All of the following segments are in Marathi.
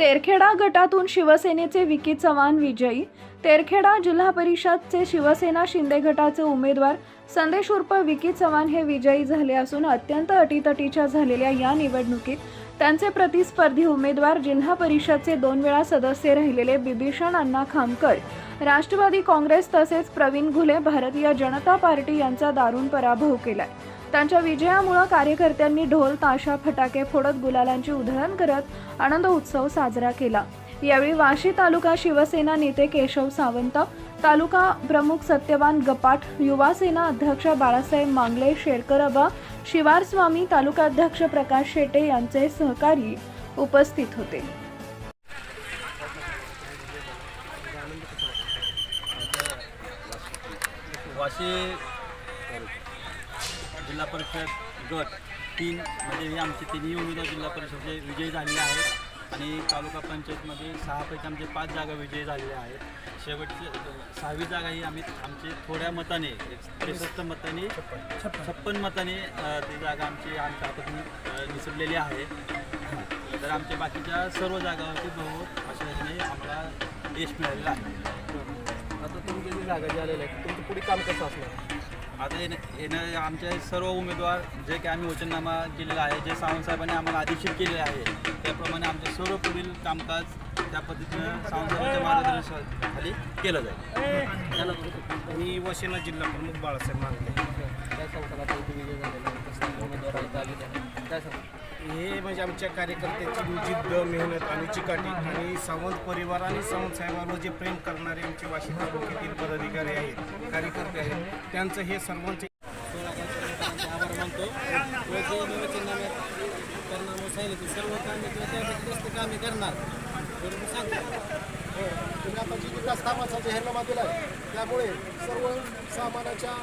तेरखेडा गटातून शिवसेनेचे विकी चव्हाण विजयी। तेरखेडा जिल्हा परिषदचे शिवसेना शिंदे गटाचे उमेदवार संदेश उर्फ विकी चव्हाण हे विजयी झाले असून अत्यंत अटीतटीच्या झालेल्या या निवडणुकीत त्यांचे प्रतिस्पर्धी उमेदवार जिल्हा परिषदचे 2 वेळा सदस्य राहिलेले बिभीषण अण्णा खामकर, राष्ट्रवादी काँग्रेस तसेच प्रवीण घुले भारतीय जनता पार्टी यांचा दारुण पराभव केलाय। त्यांच्या विजयामुळे कार्यकर्त्यांनी ढोल ताशा फटाके फोडत गुलालांची उधळण करत आनंद उत्सव साजरा केला। यावेळी वाशी तालुका शिवसेना नेते केशव सावंत, तालुका प्रमुख सत्यवान गपाट, युवा सेना अध्यक्ष बाळासाहेब मांगले, शेरकरबा शिवार स्वामी, तालुका अध्यक्ष प्रकाश शेटे यांचे सहकारी उपस्थित होते। वाशी जिल्हा परिषद गट 3 मध्ये आमचे तिन्ही उमेदवार जिल्हा परिषदचे विजयी झालेले आहेत आणि तालुका पंचायतमध्ये 6 पैकी आमचे 5 जागा विजयी झालेल्या आहेत। शेवटची 6वी जागा ही आमची थोड्या मताने 63 मतांनी 56 मतांनी ती जागा आमच्या हातातून निसटलेली आहे। तर आमच्या बाकीच्या सर्व जागावरती बहुमत अशा रीतीने आम्हाला यश मिळालेलं आहे। आता तुम्ही जी जागा जी आलेल्या आहेत तुमचं पुढे काम कसं असणार? आता येणं आमचे सर्व उमेदवार जे की आम्ही वचननामा केलेला आहे, जे सावंत साहेबांनी आम्हाला आदेशित केलेले आहे त्याप्रमाणे आमचे सर्व पुढील कामकाज त्या पद्धतीनं सावंत साहेबांच्या मार्गदर्शनाखाली केलं जाईल। मी वशिना जिल्हा प्रमुख बाळासाहेब मांगले। काय सांगताना विजय झालेला उमेदवार काय सांगता? हे म्हणजे आमच्या कार्यकर्त्याची जिद्द, मेहनत आणि चिकाटी आणि सावंत परिवार आणि सावंत साहेबांवर जे प्रेम करणारे आमचे वाशी तालुक्यातील पदाधिकारी आहेत, कार्यकर्ते आहेत, त्यांचं हे सर्वांचे आभार मानतो। सर्व कामे किंवा त्यापैकी जास्त कामे करणार बरोबर सांगतो। तुम्ही आता जी विकास कामाचा जाहीरनामा दिला आहे त्यामुळे सर्व सामान्याच्या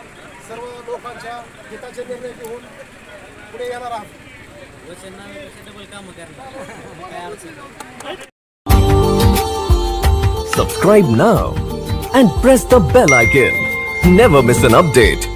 सर्व लोकांच्या हिताचे निर्णय घेऊन पुढे येणार आहात। डबल कामं करणार काय अडचण नाही। Subscribe now and press the bell icon. Never miss an update.